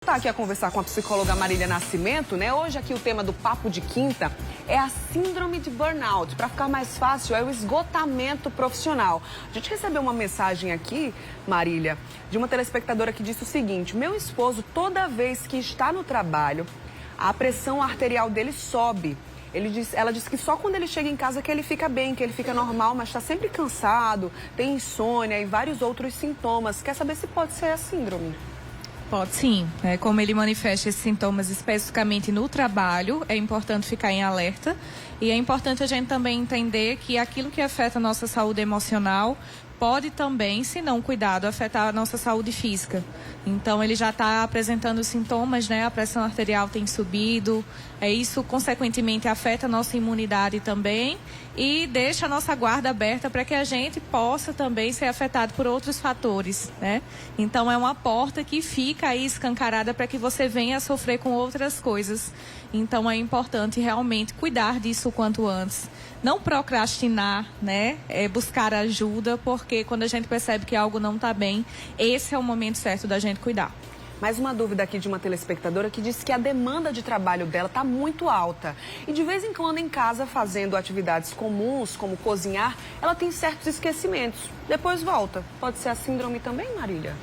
Tá aqui a conversar com a psicóloga Marília Nascimento, né? Hoje aqui o tema do Papo de Quinta é a síndrome de burnout. Para ficar mais fácil, é o esgotamento profissional. A gente recebeu uma mensagem aqui, Marília, de uma telespectadora que disse o seguinte: meu esposo, toda vez que está no trabalho, a pressão arterial dele sobe. Ela disse que só quando ele chega em casa que ele fica bem, que ele fica normal, mas está sempre cansado, tem insônia e vários outros sintomas. Quer saber se pode ser a síndrome? Pode sim. Como ele manifesta esses sintomas especificamente no trabalho, é importante ficar em alerta. E é importante a gente também entender que aquilo que afeta a nossa saúde emocional pode também, se não cuidado, afetar a nossa saúde física. Então, ele já está apresentando sintomas, né? A pressão arterial tem subido, isso, consequentemente, afeta a nossa imunidade também e deixa a nossa guarda aberta para que a gente possa também ser afetado por outros fatores, né? Então, é uma porta que fica aí escancarada para que você venha a sofrer com outras coisas. Então, é importante realmente cuidar disso o quanto antes. Não procrastinar, né? Buscar ajuda, porque quando a gente percebe que algo não está bem, esse é o momento certo da gente cuidar. Mais uma dúvida aqui de uma telespectadora que disse que a demanda de trabalho dela está muito alta. E de vez em quando em casa, fazendo atividades comuns, como cozinhar, ela tem certos esquecimentos. Depois volta. Pode ser a síndrome também, Marília?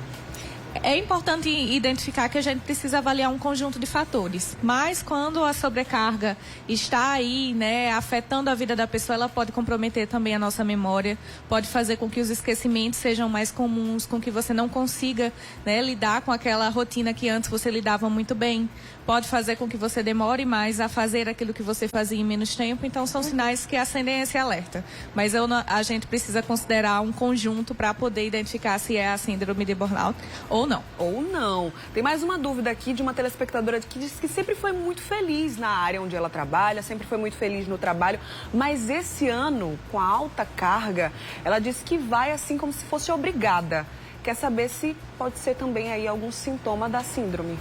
É importante identificar que a gente precisa avaliar um conjunto de fatores, mas quando a sobrecarga está aí, né, afetando a vida da pessoa, ela pode comprometer também a nossa memória, pode fazer com que os esquecimentos sejam mais comuns, com que você não consiga, né, lidar com aquela rotina que antes você lidava muito bem, pode fazer com que você demore mais a fazer aquilo que você fazia em menos tempo. Então são sinais que acendem esse alerta, mas a gente precisa considerar um conjunto para poder identificar se é a síndrome de burnout ou não. Ou não. Tem mais uma dúvida aqui de uma telespectadora que diz que sempre foi muito feliz na área onde ela trabalha, sempre foi muito feliz no trabalho, mas esse ano, com a alta carga, ela disse que vai assim como se fosse obrigada. Quer saber se pode ser também aí algum sintoma da síndrome?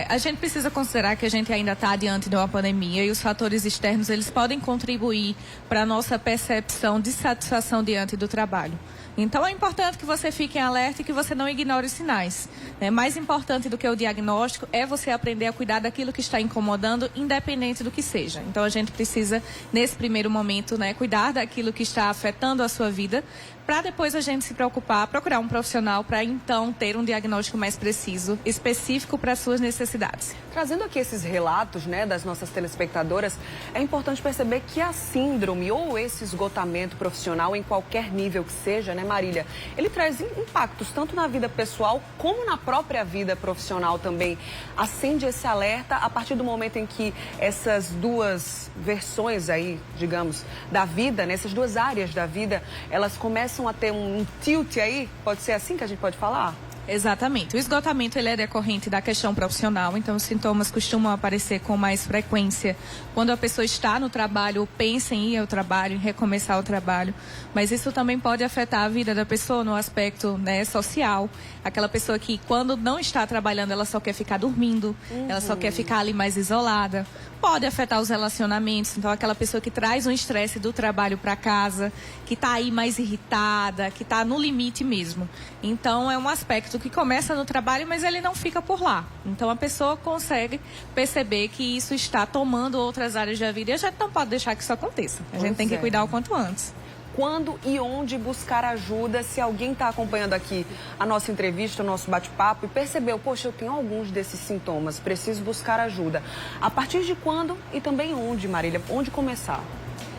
A gente precisa considerar que a gente ainda está diante de uma pandemia e os fatores externos, eles podem contribuir para a nossa percepção de satisfação diante do trabalho. Então, é importante que você fique em alerta e que você não ignore os sinais. Mais importante do que o diagnóstico é você aprender a cuidar daquilo que está incomodando, independente do que seja. Então, a gente precisa, nesse primeiro momento, né, cuidar daquilo que está afetando a sua vida, para depois a gente se preocupar, procurar um profissional para então ter um diagnóstico mais preciso, específico para as suas necessidades. Trazendo aqui esses relatos, né, das nossas telespectadoras, é importante perceber que a síndrome ou esse esgotamento profissional, em qualquer nível que seja, né, Marília, ele traz impactos tanto na vida pessoal como na própria vida profissional também. Acende esse alerta a partir do momento em que essas duas versões aí, digamos, da vida, né, essas duas áreas da vida, elas começam a ter um tilt aí, pode ser assim que a gente pode falar? Exatamente. O esgotamento ele é decorrente da questão profissional, então os sintomas costumam aparecer com mais frequência quando a pessoa está no trabalho ou pensa em ir ao trabalho, em recomeçar o trabalho. Mas isso também pode afetar a vida da pessoa no aspecto, né, social. Aquela pessoa que quando não está trabalhando, ela só quer ficar dormindo, ela só quer ficar ali mais isolada. Pode afetar os relacionamentos, então aquela pessoa que traz um estresse do trabalho para casa, que está aí mais irritada, que está no limite mesmo. Então é um aspecto que começa no trabalho, mas ele não fica por lá. Então a pessoa consegue perceber que isso está tomando outras áreas da vida e a gente não pode deixar que isso aconteça. A gente tem que cuidar o quanto antes. Quando e onde buscar ajuda, se alguém está acompanhando aqui a nossa entrevista, o nosso bate-papo e percebeu, poxa, eu tenho alguns desses sintomas, preciso buscar ajuda. A partir de quando e também onde, Marília? Onde começar?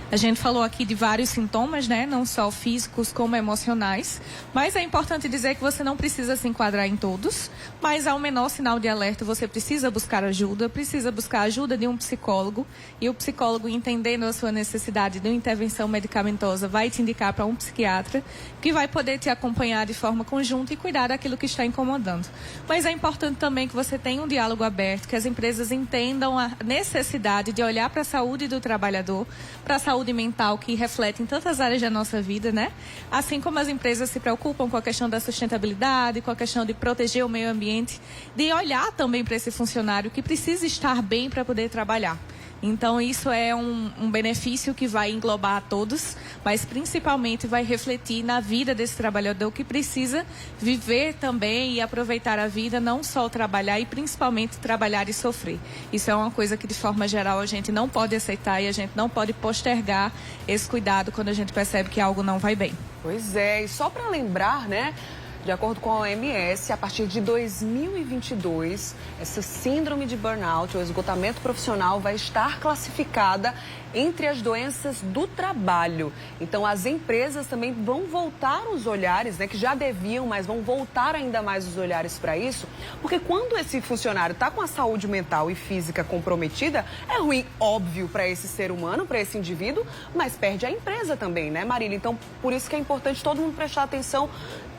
A gente falou aqui de vários sintomas, né? Não só físicos como emocionais. Mas é importante dizer que você não precisa se enquadrar em todos. Mas ao menor sinal de alerta, você precisa buscar a ajuda de um psicólogo. E o psicólogo, entendendo a sua necessidade de uma intervenção medicamentosa, vai te indicar para um psiquiatra que vai poder te acompanhar de forma conjunta e cuidar daquilo que está incomodando. Mas é importante também que você tenha um diálogo aberto, que as empresas entendam a necessidade de olhar para a saúde do trabalhador, para a saúde mental que reflete em tantas áreas da nossa vida, né? Assim como as empresas se preocupam com a questão da sustentabilidade, com a questão de proteger o meio ambiente, de olhar também para esse funcionário que precisa estar bem para poder trabalhar. Então, isso é um benefício que vai englobar a todos, mas principalmente vai refletir na vida desse trabalhador que precisa viver também e aproveitar a vida, não só trabalhar e principalmente trabalhar e sofrer. Isso é uma coisa que, de forma geral, a gente não pode aceitar e a gente não pode postergar esse cuidado quando a gente percebe que algo não vai bem. Pois é, e só para lembrar, né? De acordo com a OMS, a partir de 2022, essa síndrome de burnout, ou esgotamento profissional, vai estar classificada entre as doenças do trabalho. Então, as empresas também vão voltar os olhares, né, que já deviam, mas vão voltar ainda mais os olhares para isso, porque quando esse funcionário está com a saúde mental e física comprometida, é ruim, óbvio, para esse ser humano, para esse indivíduo, mas perde a empresa também, né, Marília? Então, por isso que é importante todo mundo prestar atenção,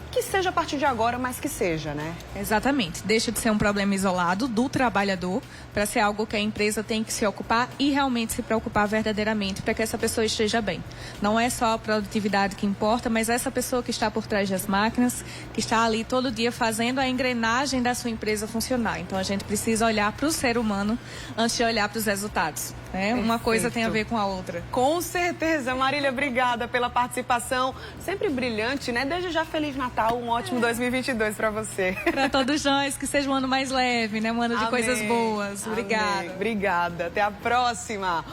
que seja a partir de agora, mas que seja, né? Exatamente. Deixa de ser um problema isolado do trabalhador para ser algo que a empresa tem que se ocupar e realmente se preocupar verdadeiramente para que essa pessoa esteja bem. Não é só a produtividade que importa, mas essa pessoa que está por trás das máquinas, que está ali todo dia fazendo a engrenagem da sua empresa funcionar. Então, a gente precisa olhar para o ser humano antes de olhar para os resultados. Né? Uma coisa tem a ver com a outra. Com certeza. Marília, obrigada pela participação. Sempre brilhante, né? Desde já, Feliz Natal. Um ótimo 2022 para você. Para todos nós, que seja um ano mais leve, né? Um ano de Amém. coisas boas. Obrigada. Amém. Obrigada. Até a próxima.